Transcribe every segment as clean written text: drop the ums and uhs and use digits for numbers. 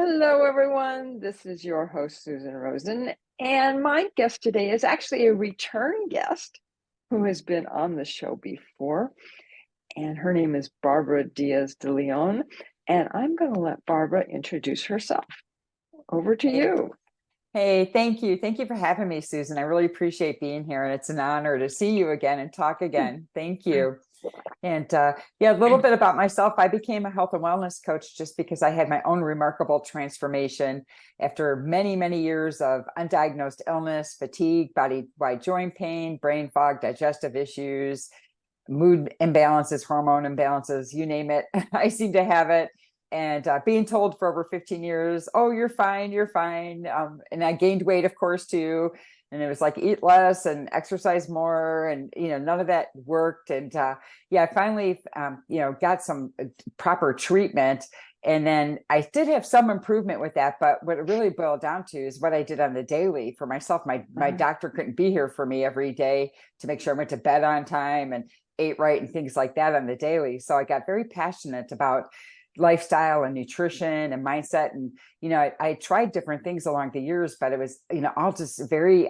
Hello, everyone. This is your host, Susan Rosen. And my guest today is actually a return guest who has been on the show before. And her name is Barbara Diaz de Leon. And I'm going to let Barbara introduce herself. Over to Hey, you. hey, thank you. Thank you for having me, Susan. I really appreciate being here, and it's an honor to see you again and talk again. Thank you. And yeah, a little bit about myself. I became a health and wellness coach just because I had my own remarkable transformation after many, many years of undiagnosed illness, fatigue, body-wide joint pain, brain fog, digestive issues, mood imbalances, hormone imbalances, you name it. I seem to have it. And being told for over 15 years, oh, you're fine, you're fine. And I gained weight, of course, too. And it was like, eat less and exercise more. And, none of that worked. And yeah, I finally, got some proper treatment. And then I did have some improvement with that. But what it really boiled down to is what I did on the daily for myself. My doctor couldn't be here for me every day to make sure I went to bed on time and ate right and things like that on the daily. So I got very passionate about lifestyle and nutrition and mindset. And, I tried different things along the years, but it was, all just very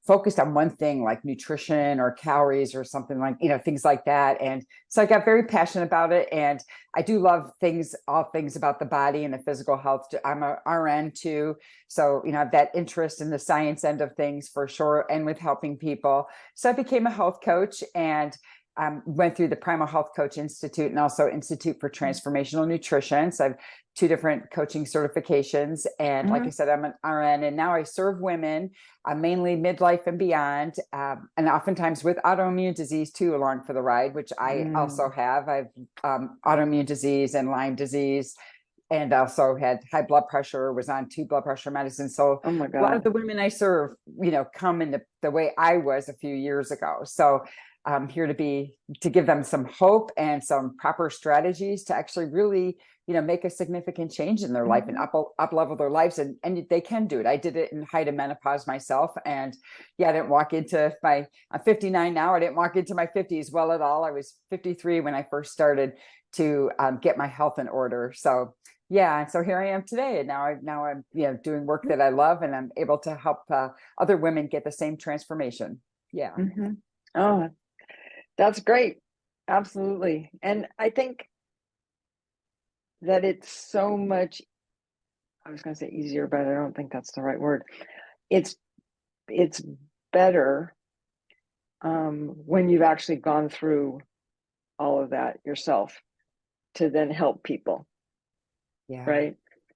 focused on one thing like nutrition or calories or something like, things like that. And so I got very passionate about it. And I do love all things about the body and the physical health. I'm a RN too. So, I have that interest in the science end of things for sure. And with helping people. So I became a health coach and went through the Primal Health Coach Institute and also Institute for Transformational Nutrition. So I have two different coaching certifications. And like I said, I'm an RN and now I serve women, mainly midlife and beyond, and oftentimes with autoimmune disease too, along for the ride, which I also have. I have autoimmune disease and Lyme disease, and also had high blood pressure, was on 2 blood pressure medicines. So Oh my a lot of God. the women I serve, come in the way I was a few years ago. So I'm here to give them some hope and some proper strategies to actually really, make a significant change in their life and up level their lives. And they can do it. I did it in height of menopause myself. And yeah, I didn't walk into I'm 59 now. I didn't walk into my 50s well at all. I was 53 when I first started to get my health in order. So yeah, and so here I am today, and now I'm doing work that I love, and I'm able to help other women get the same transformation. Yeah. Oh, that's great. Absolutely. And I think that it's so much, I was going to say easier, but I don't think that's the right word. It's it's better when you've actually gone through all of that yourself to then help people, Yeah. right?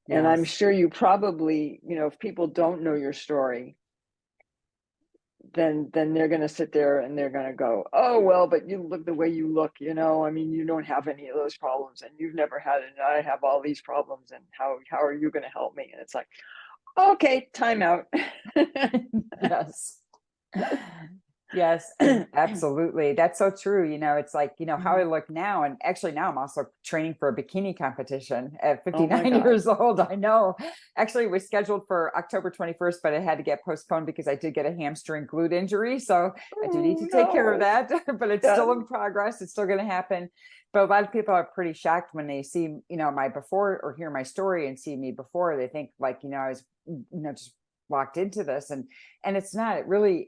And I'm Yes. sure you probably, if people don't know your story, then they're going to sit there and they're going to go, oh well, but you look the way you look, I mean, you don't have any of those problems and you've never had it, and I have all these problems, and how are you going to help me? And it's like, okay, time out. Yes. Yes, absolutely. That's so true. It's like, how I look now. And actually now I'm also training for a bikini competition at Oh my 59 God. years old. I know. Actually, it was scheduled for October 21st, but it had to get postponed because I did get a hamstring glute injury. So I do need Oh to take care of no. that, but it's Yeah. still in progress. It's still going to happen. But a lot of people are pretty shocked when they see, my before or hear my story and see me before. They think like, I was, just walked into this, and it's not. It really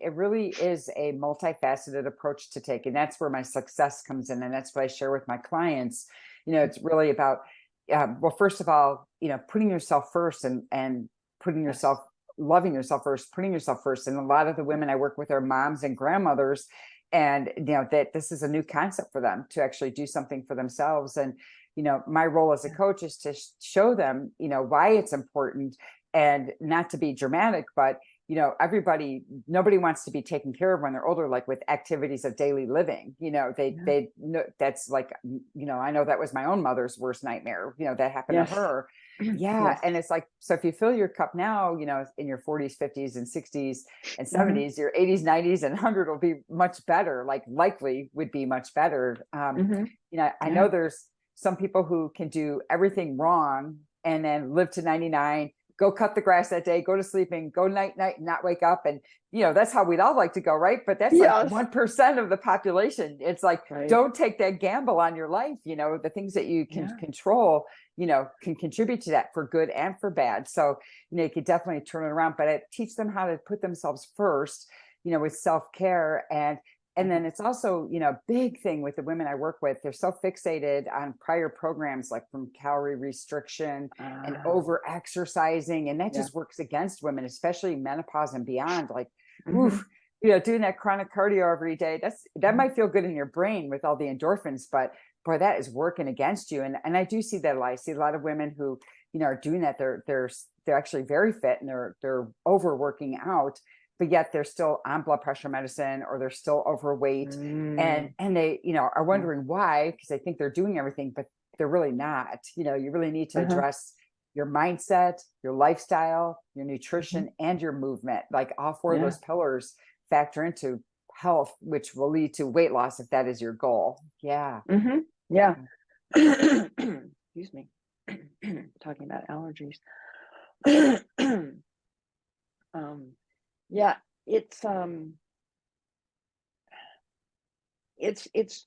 is a multifaceted approach to take, and that's where my success comes in, and that's what I share with my clients. It's really about well, first of all, putting yourself first, and putting Yes. yourself loving yourself first, putting yourself first. And a lot of the women I work with are moms and grandmothers, and that this is a new concept for them to actually do something for themselves. And my role as a coach is to show them why it's important, and not to be dramatic, but nobody wants to be taken care of when they're older, like with activities of daily living. Yeah. They know that's like, I know that was my own mother's worst nightmare, that happened to Yes. her. Yeah. Yes. And it's like, so if you fill your cup now, in your 40s, 50s, and 60s and Hmm. 70s, your 80s, 90s, and 100 will be much better, like likely would be much better. Hmm. I Yeah. know there's some people who can do everything wrong and then live to 99, go cut the grass that day, go to sleep and go night, and not wake up. And, that's how we'd all like to go. Right. But that's like Yes. 1% of the population. It's like, Right. don't take that gamble on your life. The things that you can control, can contribute to that for good and for bad. So, you could definitely turn it around, but teach them how to put themselves first, with self-care. And then it's also, big thing with the women I work with, they're so fixated on prior programs, like from calorie restriction and over exercising. And that just works against women, especially menopause and beyond. Like, oof, doing that chronic cardio every day, that might feel good in your brain with all the endorphins, but boy, that is working against you. And I do see that a lot. I see a lot of women who, are doing that. They're actually very fit and they're overworking out, but yet they're still on blood pressure medicine or they're still overweight. And they, are wondering why, because they think they're doing everything, but they're really not. You really need to address your mindset, your lifestyle, your nutrition, and your movement. Like all four of those pillars factor into health, which will lead to weight loss if that is your goal. Yeah. Yeah. Excuse me. Talking about allergies. Yeah, it's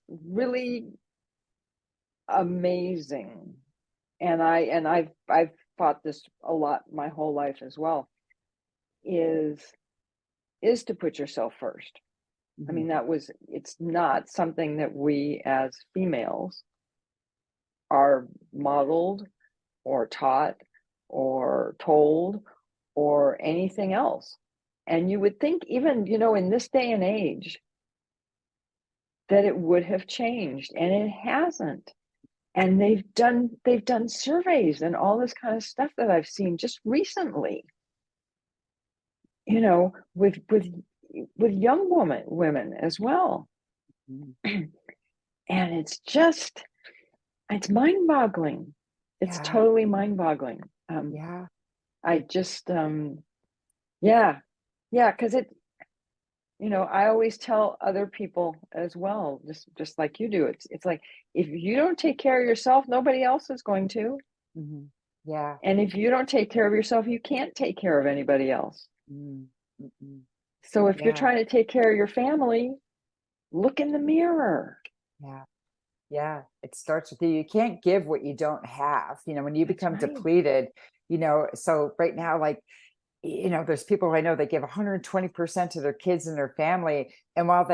really amazing. And I've fought this a lot my whole life as well, is to put yourself first. I mean, it's not something that we as females are modeled or taught or told or anything else. And you would think even, in this day and age, that it would have changed, and it hasn't. And they've done surveys and all this kind of stuff that I've seen just recently, with young women as well. And it's mind-boggling. It's totally mind-boggling. I just because I always tell other people as well, just like you do. It's like, if you don't take care of yourself, nobody else is going to. Yeah. And if you don't take care of yourself, you can't take care of anybody else. So if you're trying to take care of your family, look in the mirror. Yeah. It starts with you. You can't give what you don't have. When you become depleted, so right now, like, there's people I know that give 120% to their kids and their family. And while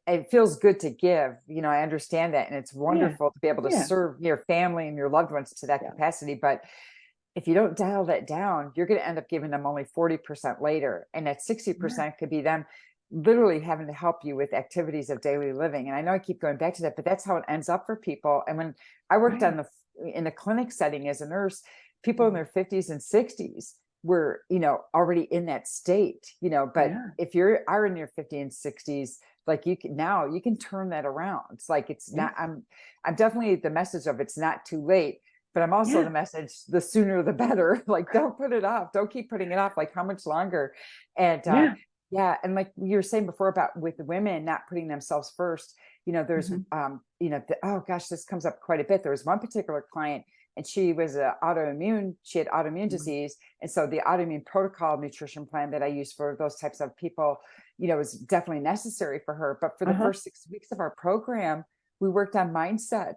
it feels good to give, I understand that. And it's wonderful to be able to serve your family and your loved ones to that capacity. But if you don't dial that down, you're going to end up giving them only 40% later. And that 60% could be them literally having to help you with activities of daily living. And I know I keep going back to that, but that's how it ends up for people. And when I worked in the clinic setting as a nurse, people in their 50s and 60s were, already in that state, but if you are in your 50s and 60s, like you can turn that around. It's like, it's not, I'm definitely the message of it's not too late, but I'm also the message, the sooner the better. Like, don't put it off. Don't keep putting it off. Like, how much longer? And and like you were saying before about with women not putting themselves first, there's oh gosh, this comes up quite a bit. There was one particular client, and she was she had autoimmune disease. And so the autoimmune protocol nutrition plan that I use for those types of people, was definitely necessary for her. But for the first 6 weeks of our program, we worked on mindset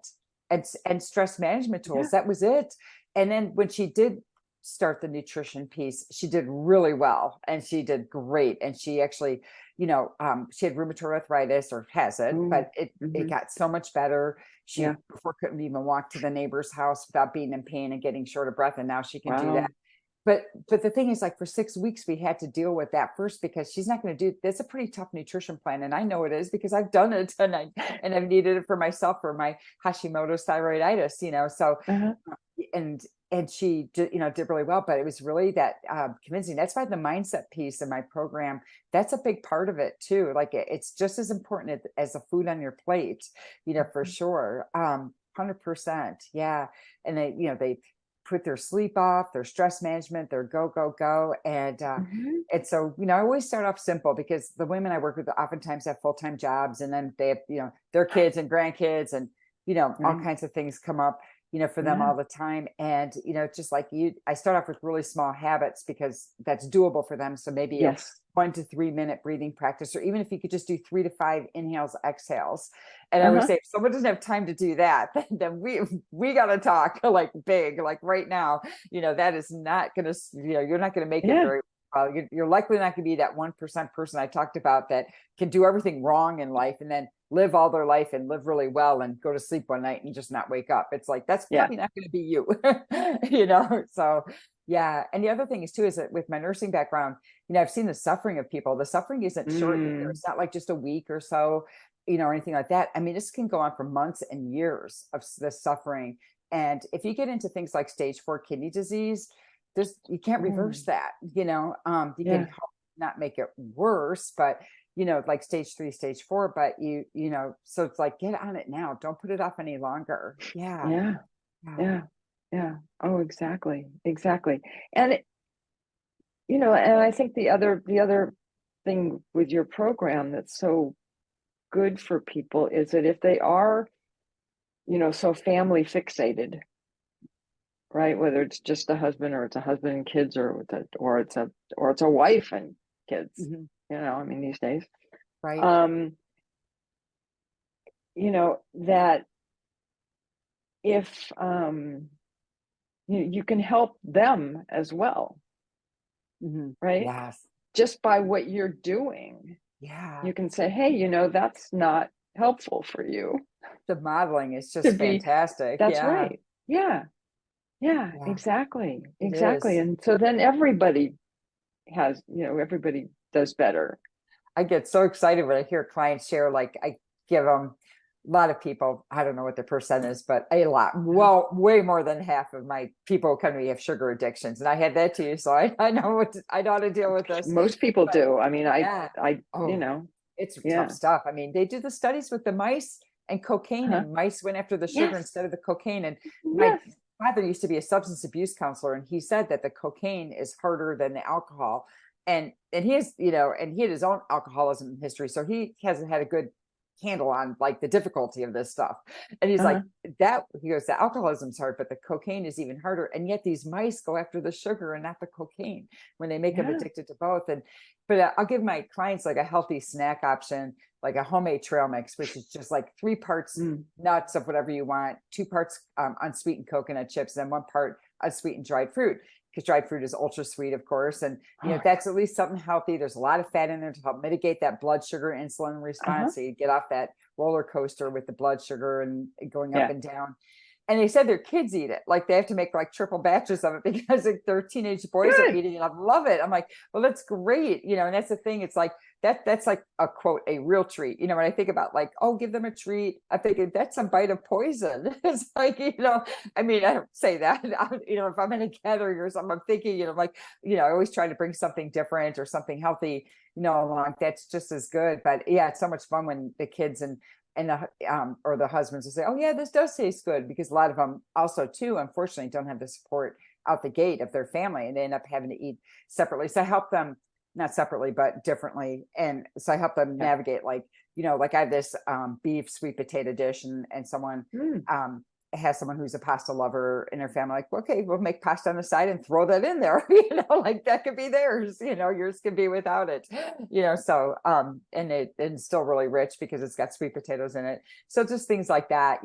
and stress management tools. That was it. And then when she did start the nutrition piece, she did really well, and she did great. And she actually, she had rheumatoid arthritis, or has it, but it got so much better. She before couldn't even walk to the neighbor's house without being in pain and getting short of breath. And now she can do that. But the thing is, like, for 6 weeks, we had to deal with that first, because she's not going to do, that's a pretty tough nutrition plan. And I know it is, because I've done it, and I've needed it for myself for my Hashimoto's thyroiditis, so, and she did, did really well, but it was really that convincing. That's why the mindset piece in my program, that's a big part of it too. Like, it's just as important as the food on your plate, for sure. 100%. Yeah. And they put their sleep off, their stress management, their go. And so, I always start off simple, because the women I work with oftentimes have full-time jobs, and then they have, their kids and grandkids, and, all kinds of things come up, for them Yeah. all the time. And, just like you, I start off with really small habits because that's doable for them. So maybe a Yes. 1 to 3 minute breathing practice, or even if you could just do 3 to 5 inhales, exhales. And I always Uh-huh. say, if someone doesn't have time to do that, then we got to talk like big, like right now. That is not going to, you're not going to make it Yeah. very well. You're likely not going to be that 1% person I talked about that can do everything wrong in life and then live all their life and live really well and go to sleep one night and just not wake up. It's like, that's Yeah. probably not going to be you, So yeah. And the other thing is too, is that with my nursing background, I've seen the suffering of people. The suffering isn't short either. Mm. It's not like just a week or so, or anything like that. I mean, this can go on for months and years of the suffering. And if you get into things like stage 4 kidney disease, you can't reverse Mm. that. You can Yeah. help not make it worse, but like stage 3, stage 4, but so it's like, get on it now. Don't put it off any longer. Yeah. Yeah. Yeah. Yeah. Yeah. Oh, exactly. Exactly. And and I think the other thing with your program that's so good for people is that if they are, so family fixated, right? Whether it's just a husband or it's a husband and kids or it's a wife and kids, Mhm. I mean these days. Right. Um, that if you can help them as well, right? Yes. Just by what you're doing, Yeah. you can say, hey, that's not helpful for you The modeling is to just be. fantastic. That's Yeah. right. Yeah. Yeah, Yeah. exactly. It Exactly. is. And so then everybody does better. I get so excited when I hear clients share, like I give them a lot of people, I don't know what the percent is, but a lot, Uh-huh. well, way more than half of my people come to me have sugar addictions. And I had that too. So I know I know how to deal with this. Most people But do. I mean, I yeah. I Oh, it's tough yeah. stuff. I mean, they do the studies with the mice and cocaine, Huh? and mice went after the sugar Yes. instead of the cocaine. And my Yes. father used to be a substance abuse counselor, and he said that the cocaine is harder than the alcohol. And he has, and he had his own alcoholism history, so he hasn't had a good handle on like the difficulty of this stuff. And he's Uh-huh. like, he goes, the alcoholism's hard, but the cocaine is even harder. And yet these mice go after the sugar and not the cocaine when they make them Yeah. addicted to both. But I'll give my clients like a healthy snack option, like a homemade trail mix, which is just like 3 parts Mm. nuts of whatever you want, 2 parts unsweetened coconut chips, and 1 part unsweetened dried fruit, because dried fruit is ultra sweet, of course. And, Oh, that's at least something healthy. There's a lot of fat in there to help mitigate that blood sugar insulin uh-huh. response. So you get off that roller coaster with the blood sugar and going up Yeah. and down. And they said their kids eat it. Like they have to make like triple batches of it because their teenage boys are Good. eating it. I love it. I'm like, well, that's great. And that's the thing. It's like that's like a quote, a real treat. When I think about like, oh, give them a treat, I'm thinking that's a bite of poison. It's like, I mean, I don't say that, if I'm in a gathering or something, I'm thinking, like, I always try to bring something different or something healthy, along. That's just as good. But yeah, it's so much fun when the kids and the or the husbands will say, oh yeah, this does taste good, because a lot of them also too, unfortunately, don't have the support out the gate of their family, and they end up having to eat separately. So I help them, not separately but differently. And so I help them Yeah. navigate, like, like I have this beef sweet potato dish, and someone Mm. has someone who's a pasta lover in their family, like, okay, we'll make pasta on the side and throw that in there, like that could be theirs, yours could be without it, so and it's still really rich because it's got sweet potatoes in it. So just things like that,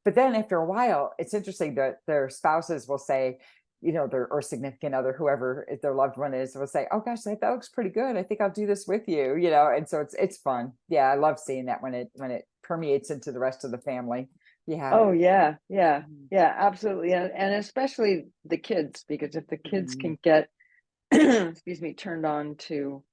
but then after a while, it's interesting that their spouses will say, their or significant other, whoever their loved one is, will say, oh gosh, that looks pretty good, I think I'll do this with you, and so it's fun. Yeah, I love seeing that when it permeates into the rest of the family. Yeah. Oh yeah. Yeah. Yeah, absolutely. And especially the kids, because if the kids Mhm. can get excuse me, turned on to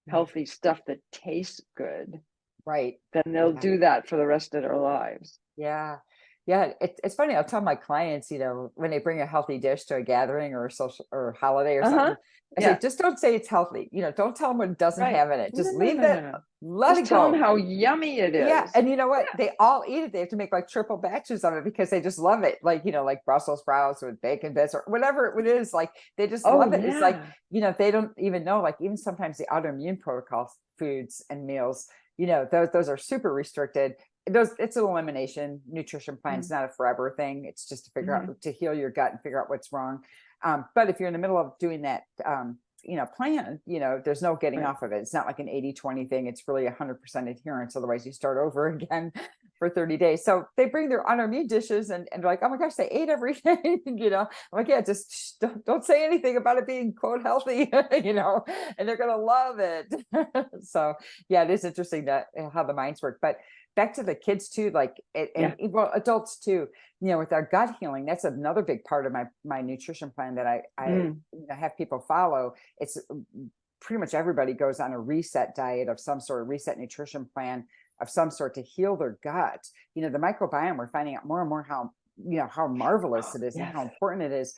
Yeah. healthy stuff that tastes good, Right. then they'll Yeah. do that for the rest of their lives. Yeah. Yeah. It's funny. I'll tell my clients, when they bring a healthy dish to a gathering or a social or holiday or Uh-huh. something, I say, Yeah. just don't say it's healthy. Don't tell them what it doesn't Right. have in it. No, Just no, leave no, no, that, no. let Just it tell them go. how yummy it Yeah. is. And you know what? Yeah. They all eat it. They have to make like triple batches of it because they just love it. Like, like Brussels sprouts with bacon bits or whatever it is. Like they just Oh love it. It's like, yeah. they don't even know, like even sometimes the autoimmune protocol foods and meals, those are super restricted. it's an elimination. Nutrition plan is Mm, not a forever thing. It's just to figure mhm. out, to heal your gut and figure out what's wrong. But if you're in the middle of doing that, plan, there's no getting Right. off of it. It's not like an 80-20 thing. It's really 100% adherence. Otherwise you start over again for 30 days. So they bring their honor me dishes and they're like, oh my gosh, they ate everything. I'm like, yeah, just don't say anything about it being quote healthy, and they're going to love it. So yeah, it is interesting that how the minds work, but back to the kids too, like, Yeah. well, adults too, with our gut healing, that's another big part of my nutrition plan that I Mm, have people follow. It's pretty much everybody goes on a reset diet of some sort, of reset nutrition plan of some sort to heal their gut. The microbiome, we're finding out more and more how marvelous it is and yes. how important it is.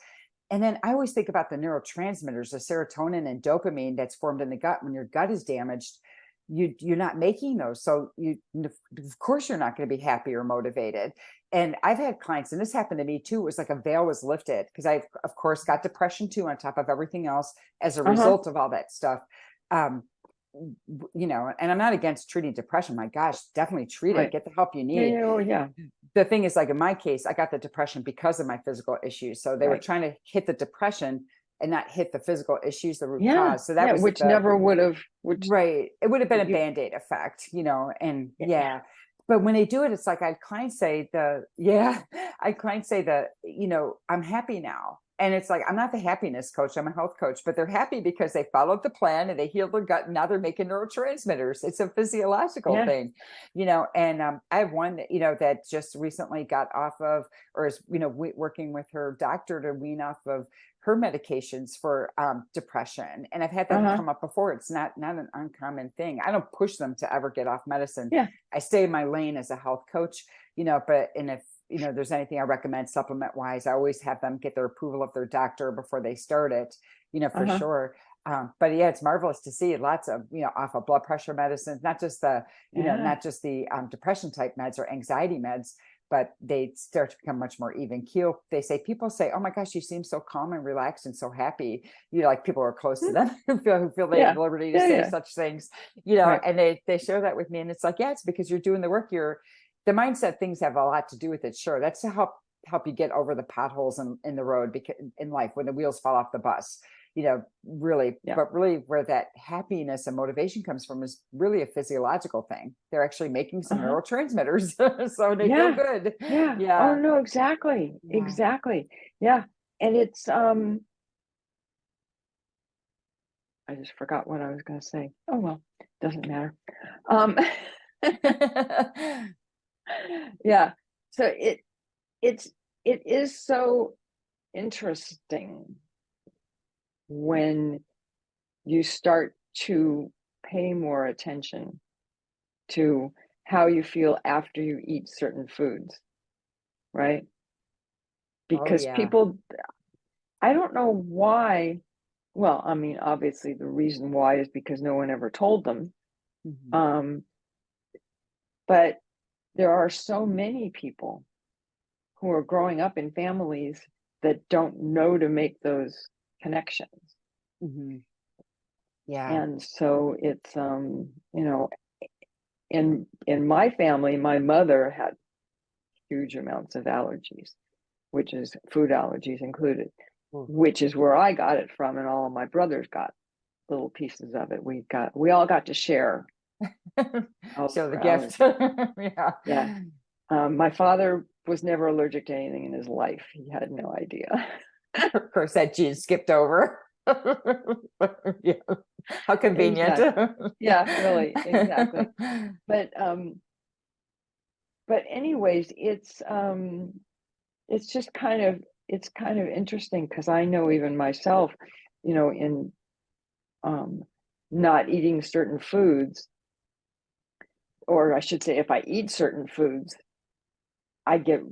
And then I always think about the neurotransmitters, the serotonin and dopamine that's formed in the gut. When your gut is damaged, you're not making those, so of course you're not going to be happy or motivated. And I've had clients, and this happened to me too, it was like a veil was lifted, because I of course got depression too on top of everything else as a Uh-huh. result of all that stuff. um and I'm not against treating depression. My gosh, definitely treat it, Right. get the help you Yeah, need. yeah, oh, yeah. The thing is, like in my case, I got the depression because of my physical issues, so they were Right. trying to hit the depression and not hit the physical issues, the root Yeah. cause. So that Yeah. was Which the never would have, which right. It would have been a you, band-aid effect, and yeah. yeah. But when they do it, it's like I clients say yeah, I clients say I'm happy now. And it's like, I'm not the happiness coach, I'm a health coach, but they're happy because they followed the plan and they healed their gut and now they're making neurotransmitters. It's a physiological Yeah. thing, and I have one that, that just recently got off of, or is, working with her doctor to wean off of her medications for depression. And I've had that Uh-huh. come up before. It's not an uncommon thing. I don't push them to ever get off medicine. Yeah. I stay in my lane as a health coach, but and if there's anything I recommend supplement wise, I always have them get their approval of their doctor before they start it, for Uh-huh. sure. But yeah, it's marvelous to see lots of, off of blood pressure medicines, not just the, Yeah. depression type meds or anxiety meds, but they start to become much more even keel. People say, oh my gosh, you seem so calm and relaxed and so happy. Like people are close to Hmm. them who feel they have Yeah. liberty to Yeah. say Yeah. such things, Right. and they share that with me. And it's like, yeah, it's because you're doing the work. The mindset things have a lot to do with it. Sure. That's to help you get over the potholes in the road, because in life, when the wheels fall off the bus, really, Yeah. but really where that happiness and motivation comes from is really a physiological thing. They're actually making some Uh-huh. neurotransmitters, so they feel Yeah. good. Yeah. Oh Yeah. no, exactly. Yeah. Exactly. Yeah. And it's I just forgot what I was gonna say. Oh well, doesn't matter. Um yeah. So it's it is so interesting when you start to pay more attention to how you feel after you eat certain foods, right? Oh Because yeah. people, I don't know why. Well, I mean, obviously the reason why is because no one ever told them. Mhm. Um, but there are so many people who are growing up in families that don't know to make those connections. Mhm. Yeah. And so it's in my family, my mother had huge amounts of allergies, which is food allergies included, Ooh. which is where I got it from, and all of my brothers got little pieces of it. We all got to share all of So the her gift. allergies. Yeah. Yeah. My father was never allergic to anything in his life. He had no idea. Of course, that gene skipped over. Yeah. How convenient. Exactly. Yeah, really, exactly. But anyways, it's just it's kind of interesting because I know even myself, in um not eating certain foods, or I should say if I eat certain foods, I get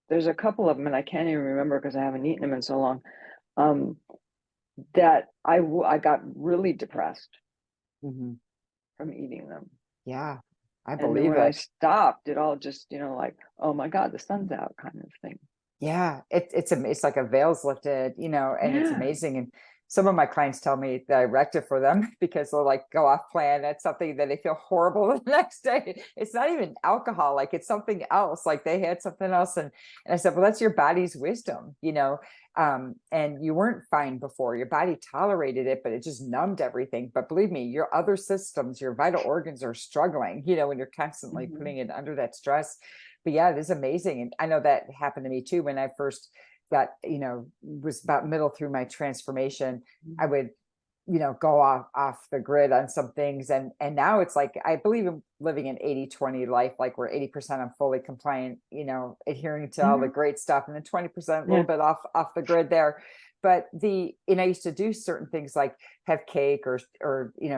there's a couple of them and I can't even remember because I haven't eaten them in so long. Um that I got really depressed Mhm. from eating them. Yeah, I And then believe when I it. stopped, it all just, like, oh my God, the sun's out kind of thing. Yeah, it's like a veil's lifted, and it's Yeah. amazing. And some of my clients tell me that I wrecked it for them because they'll like go off plan. That's something that they feel horrible the next day. It's not even alcohol, like it's something else. Like they had something else. And I said, well, that's your body's wisdom, and you weren't fine before. Your body tolerated it, but it just numbed everything. But believe me, your other systems, your vital organs are struggling, when you're constantly putting it under that stress. But yeah, it is amazing. And I know that happened to me too. When I first got, was about middle through my transformation, I would, go off the grid on some things. And now it's like, I believe in living an 80-20 life, like where 80% I'm fully compliant, adhering to all the great stuff. And then 20% a little bit off the grid there. But I used to do certain things like have cake or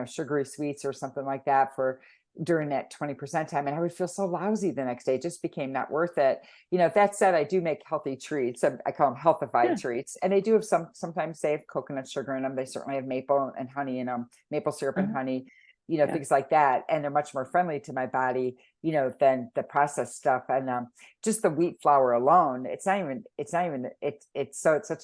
sugary sweets or something like that for during that 20% time. And I would feel so lousy the next day. It just became not worth it. That said, I do make healthy treats. I call them healthified treats. And they do have sometimes they have coconut sugar in them. They certainly have maple and honey in them, maple syrup and honey, things like that. And they're much more friendly to my body, than the processed stuff. And just the wheat flour alone, it's such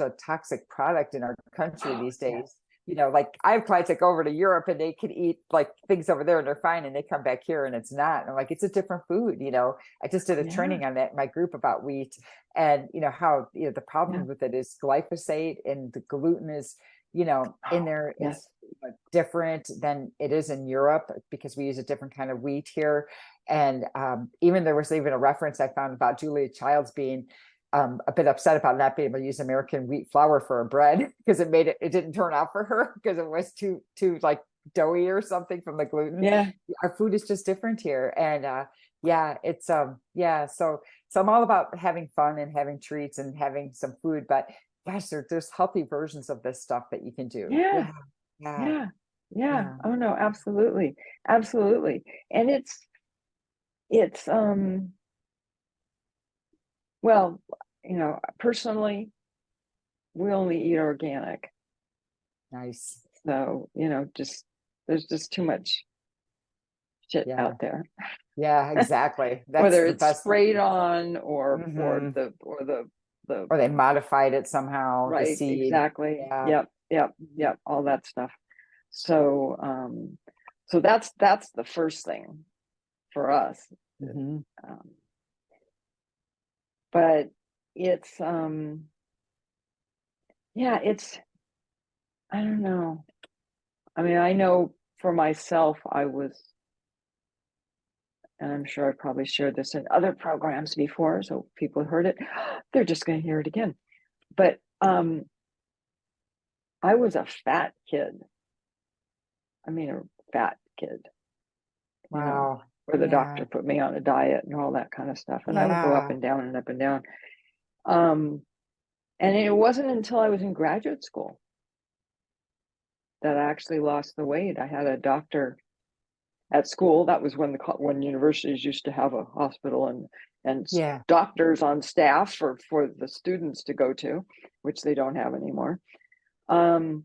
a toxic product in our country these days. Like I have clients that go over to Europe and they can eat like things over there and they're fine, and they come back here and it's not. And I'm like, it's a different food. I just did a training on that in my group about wheat, and how the problem with it is glyphosate, and the gluten is in there is different than it is in Europe because we use a different kind of wheat here. And there was even a reference I found about Julia Childs being a bit upset about not being able to use American wheat flour for a bread because it didn't turn out for her because it was too like doughy or something from the gluten. Our food is just different here. And it's so I'm all about having fun and having treats and having some food, but gosh, there's healthy versions of this stuff that you can do. Yeah. Oh no, absolutely. And it's well, personally, we only eat organic. Nice. So, there's just too much shit out there. Yeah, exactly. That's whether the it's best. sprayed on or or they modified it somehow. The right, seed. exactly. Yep, all that stuff. So that's the first thing for us. But it's it's, I don't know. I mean, I know for myself, and I'm sure I probably shared this in other programs before, so people heard it, they're just going to hear it again. But I was a fat kid. I mean, a fat kid. Wow. Where the doctor put me on a diet and all that kind of stuff. And I would go up and down and up and down. And it wasn't until I was in graduate school that I actually lost the weight. I had a doctor at school. That was when universities used to have a hospital and doctors on staff for the students to go to, which they don't have anymore. And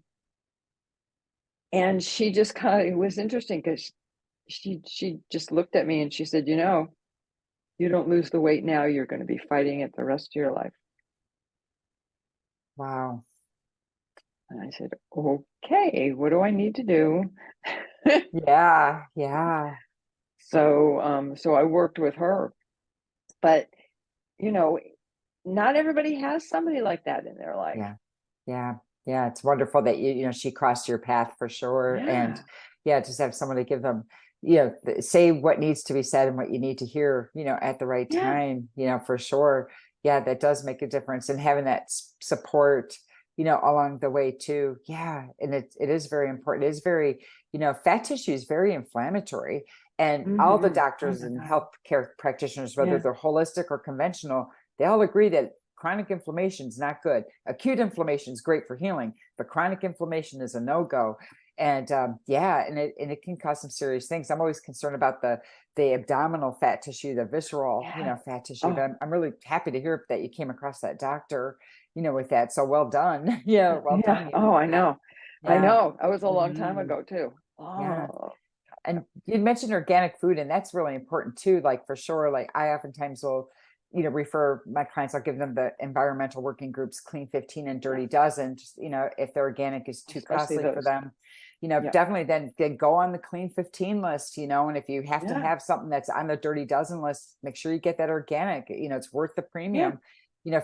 she just it was interesting because she just looked at me and she said, you don't lose the weight now, you're going to be fighting it the rest of your life. Wow. And I said, okay, what do I need to do? Yeah. So I worked with her, but not everybody has somebody like that in their life. Yeah. It's wonderful that she crossed your path for sure. And just have someone to give them, say what needs to be said and what you need to hear, at the right time, for sure. Yeah, that does make a difference. And having that support, along the way too. Yeah. And it is very important. It is very, fat tissue is very inflammatory, and all the doctors and healthcare practitioners, whether they're holistic or conventional, they all agree that chronic inflammation is not good. Acute inflammation is great for healing, but chronic inflammation is a no-go. And and it can cause some serious things. I'm always concerned about the abdominal fat tissue, the visceral, fat tissue. But I'm really happy to hear that you came across that doctor, with that. So well done. Well done. Oh, I know. I know. That was a long time ago too. Yeah. And you mentioned organic food, and that's really important too. Like for sure, like I oftentimes will refer my clients, I'll give them the environmental working groups, Clean 15 and Dirty Dozen. Just, if the organic is too Especially costly for those. them, Yeah. definitely then go on the Clean 15 list, and if you have to Yeah. have something that's on the Dirty Dozen list, make sure you get that organic. It's worth the premium,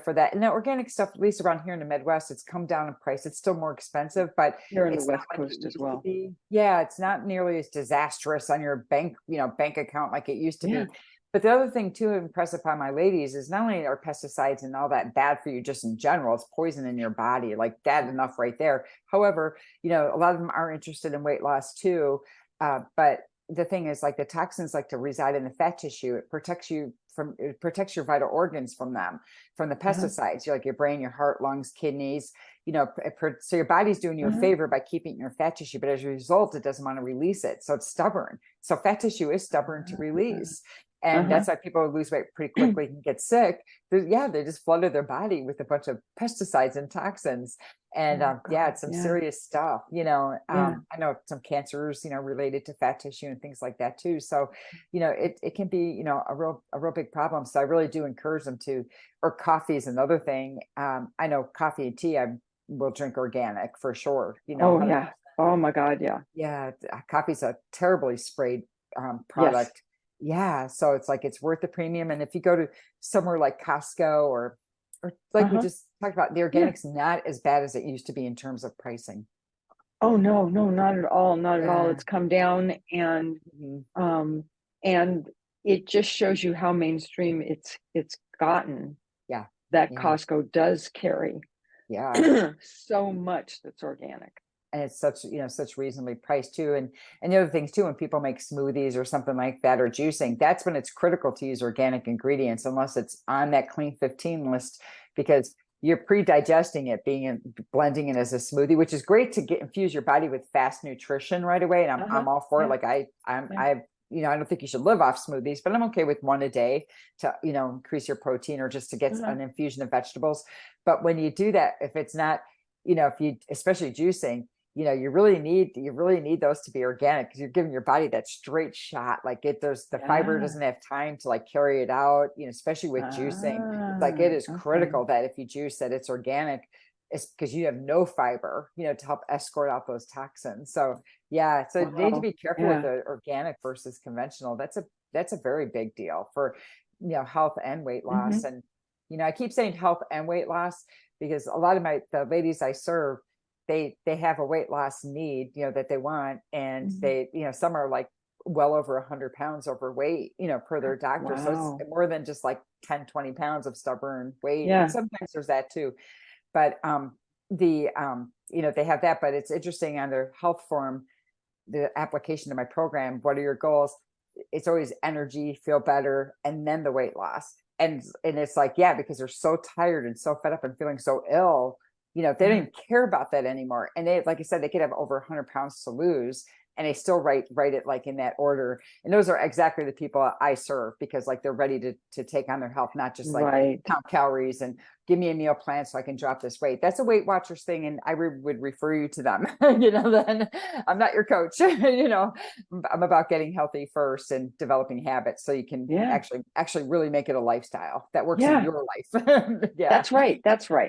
for that. And the organic stuff, at least around here in the Midwest, it's come down in price. It's still more expensive, but Here in the it's not West like it Coast as used to well. be. Yeah, it's not nearly as disastrous on your bank account like it used to Yeah. be. But the other thing to impress upon my ladies is not only are pesticides and all that bad for you just in general, it's poison in your body, like that enough right there. However, a lot of them are interested in weight loss too. But the thing is, like, the toxins like to reside in the fat tissue. It protects your vital organs from the pesticides. Like your brain, your heart, lungs, kidneys, so your body's doing you a favor by keeping your fat tissue, but as a result, it doesn't want to release it. So it's stubborn. So fat tissue is stubborn to release. And that's why people lose weight pretty quickly and get sick. They just flooded their body with a bunch of pesticides and toxins. And it's some serious stuff. I know some cancers, related to fat tissue and things like that too. So, it can be, a real big problem. So I really do encourage them or coffee is another thing. I know coffee and tea, I will drink organic for sure. Oh 100%. yeah. Oh my God. Yeah. Yeah. Coffee's a terribly sprayed product. Yes. Yeah, so it's like it's worth the premium. And if you go to somewhere like Costco or like we just talked about, the organic's not as bad as it used to be in terms of pricing. Oh no, not at all. Not at all. Yeah. It's come down, and and it just shows you how mainstream it's gotten, Yeah. that Yeah. Costco does carry so much that's organic. And it's such reasonably priced too. And the other things too, when people make smoothies or something like that, or juicing, that's when it's critical to use organic ingredients, unless it's on that Clean 15 list, because you're pre-digesting it, blending it as a smoothie, which is great to infuse your body with fast nutrition right away. And I'm all for it. Like I don't think you should live off smoothies, but I'm okay with one a day to, increase your protein or just to get an infusion of vegetables. But when you do that, if it's not, if you, especially juicing, you really need those to be organic, because you're giving your body that straight shot. Like the fiber doesn't have time to like carry it out, especially with juicing. Like it is critical that if you juice that it's organic, it's because you have no fiber, to help escort out those toxins. So yeah, so you need to be careful with the organic versus conventional. That's a very big deal for, health and weight loss. And, I keep saying health and weight loss because a lot of the ladies I serve, they have a weight loss need, that they want. And they, some are like well over 100 pounds overweight, per their doctor. So it's more than just like 10, 20 pounds of stubborn weight. And sometimes there's that too. But they have that, but it's interesting on their health form, the application to my program, what are your goals? It's always energy, feel better, and then the weight loss. And it's like, because they're so tired and so fed up and feeling so ill, they don't even care about that anymore. And they, like I said, they could have over 100 pounds to lose, and they still write it like in that order. And those are exactly the people I serve, because like they're ready to take on their health, not just like count calories and give me a meal plan so I can drop this weight. That's a Weight Watchers thing. And I would refer you to them, then I'm not your coach, I'm about getting healthy first and developing habits so you can actually really make it a lifestyle that works in your life. That's right.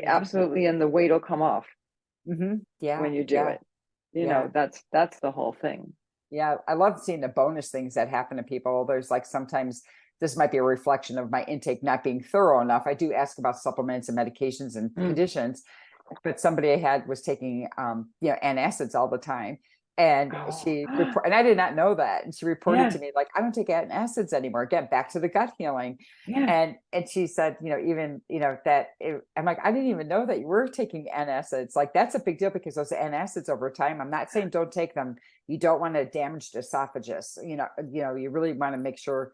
Absolutely. And the weight will come off when you do it. That's the whole thing. Yeah, I love seeing the bonus things that happen to people. There's like sometimes this might be a reflection of my intake not being thorough enough. I do ask about supplements and medications and conditions, but somebody I had was taking antacids all the time. And and I did not know that. And she reported to me, like, I don't take antacids anymore. Again, back to the gut healing. And she said, I'm like, I didn't even know that you were taking antacids. Like, that's a big deal, because those antacids over time, I'm not saying don't take them. You don't want to damage the esophagus. You really want to make sure,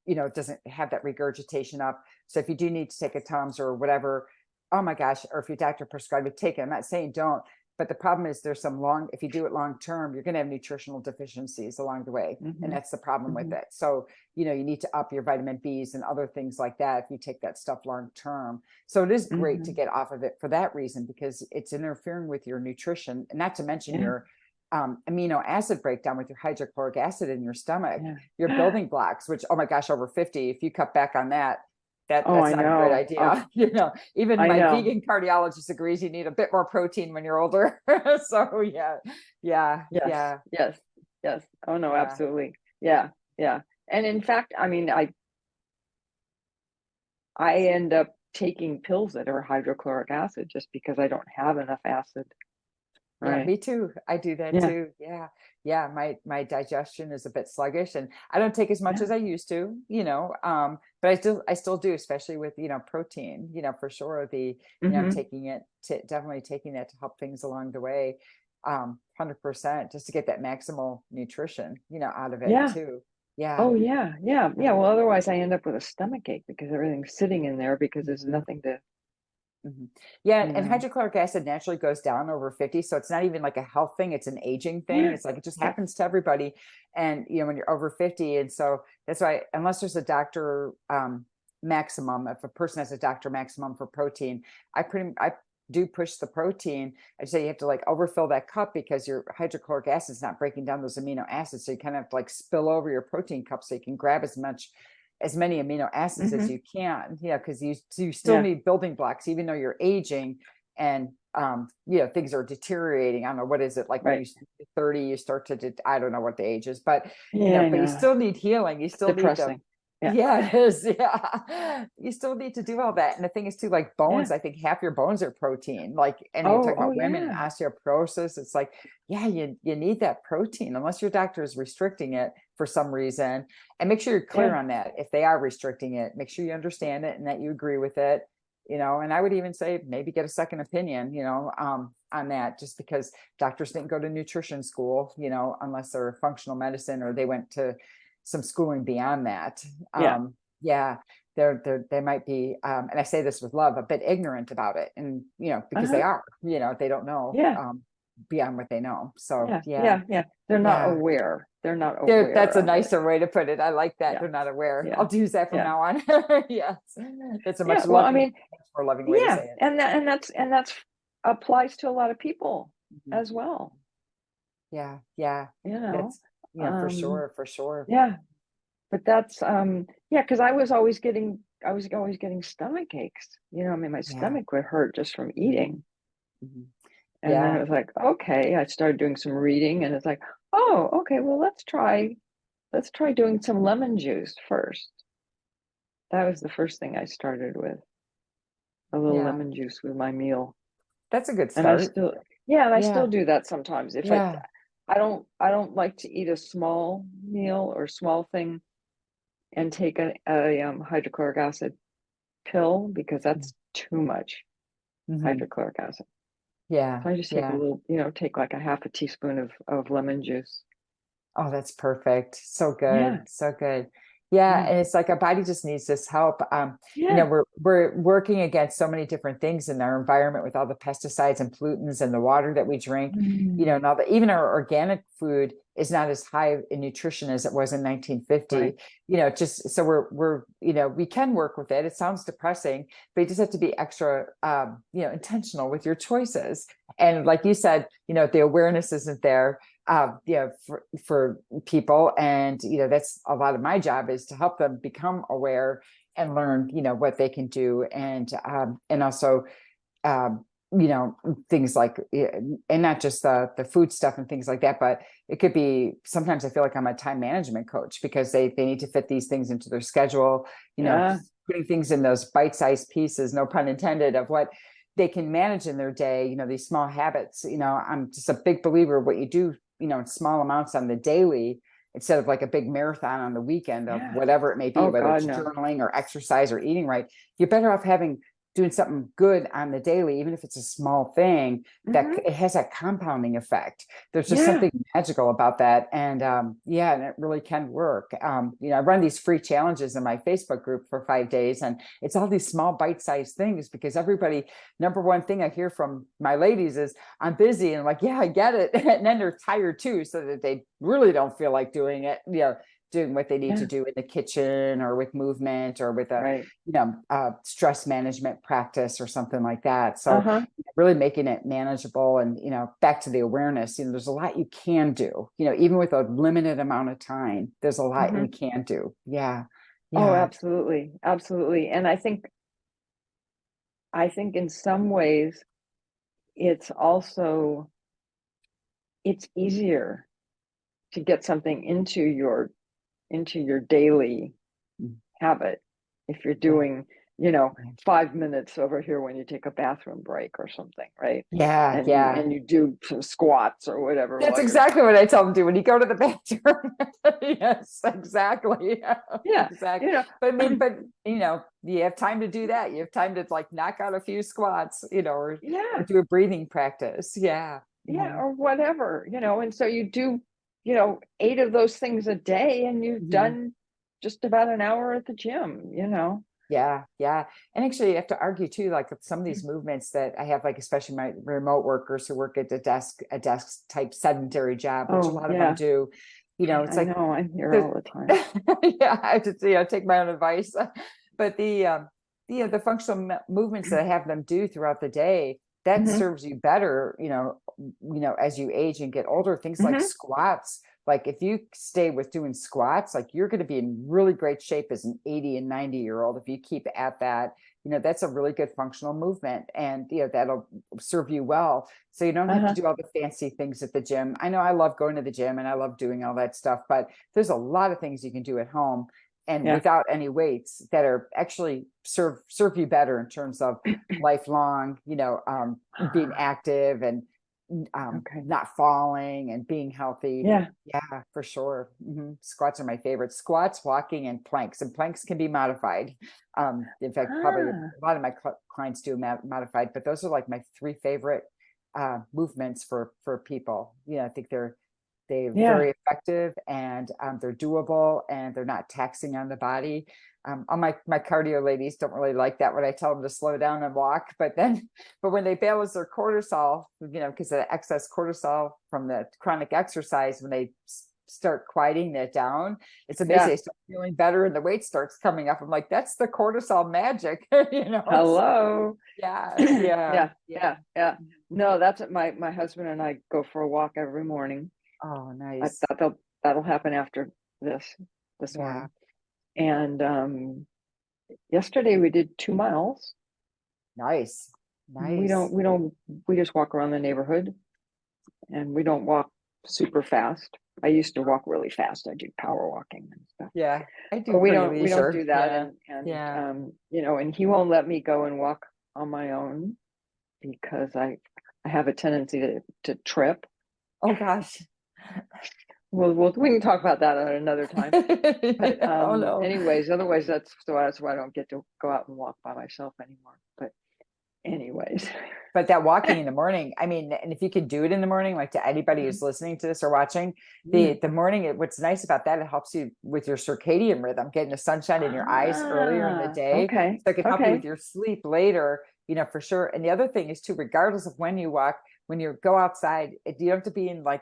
it doesn't have that regurgitation up. So if you do need to take a Tums or whatever, oh my gosh, or if your doctor prescribed it, take it. I'm not saying don't. But the problem is if you do it long term, you're going to have nutritional deficiencies along the way. And that's the problem with it. So, you need to up your vitamin Bs and other things like that if you take that stuff long term. So it is great to get off of it for that reason, because it's interfering with your nutrition, and not to mention your amino acid breakdown with your hydrochloric acid in your stomach, your building blocks, which, oh my gosh, over 50, if you cut back on that, Oh, that's I not a great know. Oh, idea. Even I my know. vegan cardiologist agrees you need a bit more protein when you're older. So yeah, yeah, Yes, yeah, yes, yes. Oh no, yeah. absolutely. Yeah, yeah. And in fact, I mean, I end up taking pills that are hydrochloric acid just because I don't have enough acid. Yeah, Right. me too. I do that Yeah. too. Yeah. Yeah, my digestion is a bit sluggish and I don't take as much Yeah. as I used to, but I still do, especially with, protein, for sure. Hmm. Taking it to definitely taking that to help things along the way. 100% just to get that maximal nutrition, out of it Yeah. too. Yeah. Oh yeah. Yeah. Yeah. Yeah. Well, otherwise I end up with a stomach ache because everything's sitting in there because there's Mhm. nothing to, Mhm. Yeah, you and know. hydrochloric acid naturally goes down over 50. So it's not even like a health thing, it's an aging thing. Yeah. It's like it just Yeah. happens to everybody. And when you're over 50, and so that's why unless there's a doctor maximum, if a person has a doctor maximum for protein, I do push the protein. I say you have to like overfill that cup because your hydrochloric acid is not breaking down those amino acids. So you kind of have to like spill over your protein cup so you can grab as many amino acids as Hmm. you can, because you still Yeah. need building blocks even though you're aging, and things are deteriorating. I don't know, what is it like when Right. you 30 you start to I don't know what the age is, but Yeah, I but you know. still need healing, you It's still need to. depressing. Yeah. Yeah, it is. Yeah, you still need to do all that. And the thing is too, like Yeah. bones, I think half your bones are protein, like, and you Oh, talk oh about women and yeah. osteoporosis, it's like, yeah, you need that protein unless your doctor is restricting it for some reason. And make sure you're clear Yeah. on that. If they are restricting it, make sure you understand it and that you agree with it. And I would even say maybe get a second opinion, on that, just because doctors didn't go to nutrition school, unless they're functional medicine or they went to some schooling beyond that. Yeah. Yeah, they might be, and I say this with love, a bit ignorant about it, and because they Uh-huh. are, they don't know Yeah. beyond what they know. So Yeah. yeah, Yeah. Yeah. They're not yeah. aware. They're not That's aware a of it. nicer way to put it. I like that. Yeah. They're not aware. Yeah. I'll use that from Yeah. now on. Yes. That's a Yeah. much Well, I loving, mean, much more loving way to yeah. say it. And that's applies to a lot of people Mhm. as well, Yeah. Yeah. you know. That's, for Um, sure. For sure. yeah. But that's yeah, because I was always getting stomach aches. I mean my Yeah. stomach would hurt just from Mhm. eating. Mhm. And then it Yeah. was like, okay, I started doing some reading and it's like, oh, okay, well let's try doing some lemon juice first. That was the first thing I started with, a little Yeah. lemon juice with my meal. That's a good And I start. still yeah, and I still Yeah. do that sometimes. If I Yeah. I don't like to eat a small meal or small thing and take a hydrochloric acid pill because that's too much Mm-hmm. hydrochloric acid. Yeah. So I just take a Yeah. little, take like a half a teaspoon of lemon juice. Oh, that's perfect. So good. Yeah, So good. Yeah. yeah, And it's like our body just needs this help. yeah. We're working against so many different things in our environment with all the pesticides and pollutants and the water that we drink, Mm, and all that. Even our organic food is not as high in nutrition as it was in right. 1950. Just so we can work with it. It sounds depressing, but you just have to be extra intentional with your choices. And like you said, the awareness isn't there, for people. And, that's a lot of my job, is to help them become aware and learn, what they can do. And also, um, things like, and not just the food stuff and things like that, but it could be, sometimes I feel like I'm a time management coach because they need to fit these things into their schedule, Yeah, putting things in those bite-sized pieces, no pun intended, of what they can manage in their day, these small habits. I'm just a big believer what you do, in small amounts on the daily, instead of like a big marathon on the weekend of yeah. whatever it may be, Oh whether God, it's no. journaling or exercise or eating right. You're better off doing something good on the daily, even if it's a small thing, that Hmm. it has that compounding effect. There's just Yeah. something magical about that. And yeah, and it really can work. I run these free challenges in my Facebook group for 5 days, and it's all these small bite-sized things, because everybody, number one thing I hear from my ladies is, I'm busy. And I'm like, yeah, I get it. And then they're tired too, so that they really don't feel like doing it, doing what they need to Yeah. do in the kitchen or with movement or with a Right. stress management practice or something like that. So Uh-huh. really making it manageable, and back to the awareness, there's a lot you can do, even with a limited amount of time, there's a lot Hmm. you can do. Yeah. Oh, Yeah. absolutely. Absolutely. And I think in some ways it's also it's easier to get something into your daily Mm. habit if you're Yeah. doing, you know, 5 minutes over here when you take a bathroom break or something, right? Yeah. And you Yeah. and you do some squats or whatever That's while you're exactly what I tell them to do when you go to the bathroom. Yes, exactly. yeah, Exactly. you know, But I mean, but you have time to do that. You have time to like knock out a few squats, or yeah, do a breathing practice. Yeah. yeah, or whatever, and so you do, 8 of those things a day and you've Mhm. done just about an hour at the gym. Yeah, yeah. And actually, you have to argue too, like with some of these movements that I have, like especially my remote workers who work at a desk type sedentary job, which a Oh, lot of them yeah, do. It's I like know, I'm here the all the time. yeah, I just take my own advice. But the functional movements that I have them do throughout the day, that Hmm. serves you better, as you age and get older. Things like Hmm. squats, like if you stay with doing squats, like you're going to be in really great shape as an 80 and 90-year-old if you keep at that. That's a really good functional movement, and that'll serve you well. So you don't have to Uh-huh. do all the fancy things at the gym. I know I love going to the gym and I love doing all that stuff, but there's a lot of things you can do at home and Yeah. without any weights that are actually serve you better in terms of lifelong, being active and Okay. not falling and being healthy. Yeah. Yeah, for sure. Squats are my favorite. Squats, walking, and planks can be modified. In fact, probably a Ah, lot of my clients do modified, but those are like my three favorite movements for people. I think they're yeah. very effective, and they're doable, and they're not taxing on the body. All my cardio ladies don't really like that when I tell them to slow down and walk, but when they balance their cortisol, because of the excess cortisol from the chronic exercise, when they start quieting it down, it's amazing. Yeah. They start feeling better and the weight starts coming up. I'm like, that's the cortisol magic, So Hello. yeah, yeah, Yeah. yeah. Yeah. Yeah. No, that's what my husband and I go for a walk every morning. Oh, I nice. thought that'll happen after this Yeah, morning. And yesterday we did 2 miles. nice, We nice. don't we don't we just walk around the neighborhood and we don't walk super fast. I used to walk really fast. I do power walking and stuff. Yeah, I do But we pretty don't leisure. do that Yeah, and yeah. and he won't let me go and walk on my own because I have a tendency to trip. Oh gosh. We can talk about that at another time. But Oh no. anyways, otherwise that's why I don't get to go out and walk by myself anymore. But anyways. But that walking in the morning, I mean, and if you could do it in the morning, like to anybody who's listening to this or watching, the morning, what's nice about that, it helps you with your circadian rhythm, getting the sunshine in your eyes earlier in the day. Okay. So it can help you with Okay. your sleep later, for sure. And the other thing is too, regardless of when you walk, when you go outside, you don't have to be in like,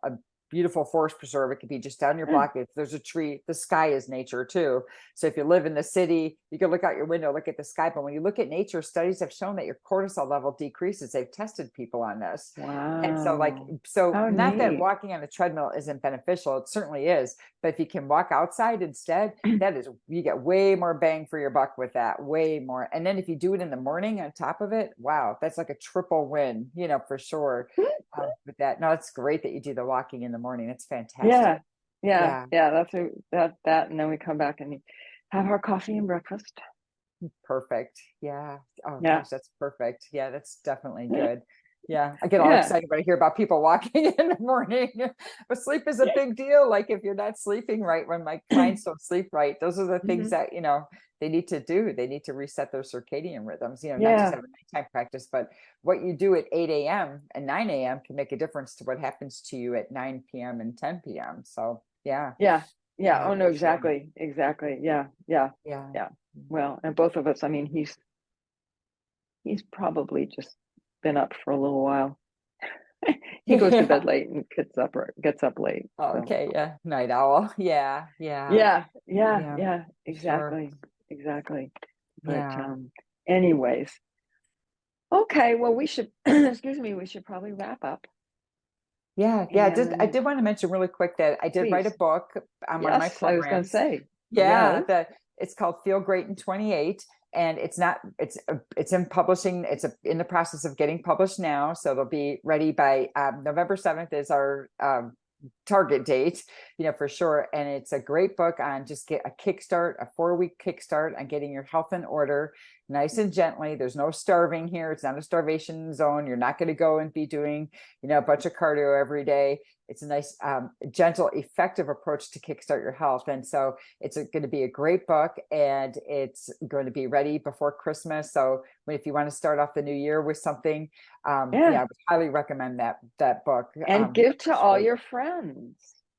a beautiful forest preserve. It could be just down your Yeah. block. If there's a tree, the sky is nature too. So if you live in the city, you can look out your window, look at the sky. But when you look at nature, studies have shown that your cortisol level decreases. They've tested people on this. And so Wow. How not that neat. walking on a treadmill isn't beneficial. It certainly is. But if you can walk outside instead, you get way more bang for your buck with that, way more. And then if you do it in the morning on top of it, wow, that's like a triple win, for sure. With that. No, it's great that you do the walking in the morning. It's fantastic. Yeah. Yeah. Yeah. Yeah. And then we come back and have our coffee and breakfast. Perfect. Yeah. Oh Yeah. gosh, that's perfect. Yeah, that's definitely good. Yeah. I get all Yeah. excited when I hear about people walking in the morning. But sleep is a big deal. Like if you're not sleeping right, when my clients don't sleep right, those are the things Hmm. that, they need to do. They need to reset their circadian rhythms, not just Yeah. have a nighttime practice, but what you do at 8 a.m. and 9 a.m. can make a difference to what happens to you at 9 p.m. and 10 p.m. So yeah. Yeah. Yeah. Yeah, Oh no, for sure. exactly. Exactly. Yeah. Yeah. Yeah. Yeah. Well, and both of us, I mean, he's probably just been up for a little while. He goes to bed Yeah. late and gets up late. Oh, So okay. Yeah. Night owl. Yeah. Yeah. yeah, yeah, Yeah. yeah, Sure. exactly. Exactly. But Yeah. anyways, okay, well we should excuse me, we should probably wrap up. Yeah. Yeah. I And did want to mention really quick that I did write a please. book on one of my Yes, I was gonna programs. say. Yeah. Yes. It's called Feel Great in 28. And it's not, it's in publishing. It's in the process of getting published now. So it'll be ready by November 7th is our target date, for sure. And it's a great book on just get a kickstart, a 4-week kickstart on getting your health in order, nice and gently. There's no starving here. It's not a starvation zone. You're not going to go and be doing, a bunch of cardio every day. It's a nice, gentle, effective approach to kickstart your health. And so it's going to be a great book, and it's going to be ready before Christmas. So if you want to start off the new year with something, Yeah. I would highly recommend that book. And give to all your friends.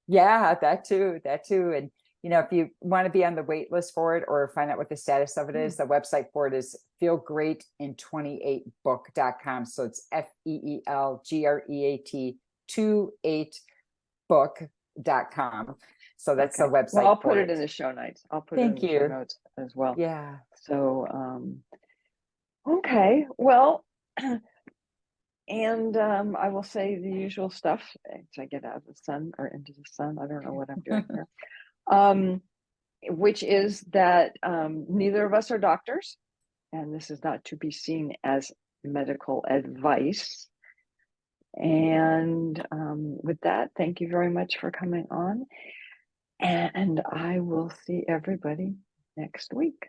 Yeah, that too. And, if you want to be on the wait list for it or find out what the status of it is, the website for it is feelgreatin28book.com. So it's FEELGREAT 28book.com. So that's the website. Well, I'll put it in the show notes. I'll put it in the show notes as well. Yeah. So, okay. Well, and I will say the usual stuff as I get out of the sun or into the sun. I don't know what I'm doing here. Which is that neither of us are doctors, and this is not to be seen as medical advice. And with that, thank you very much for coming on. And I will see everybody next week.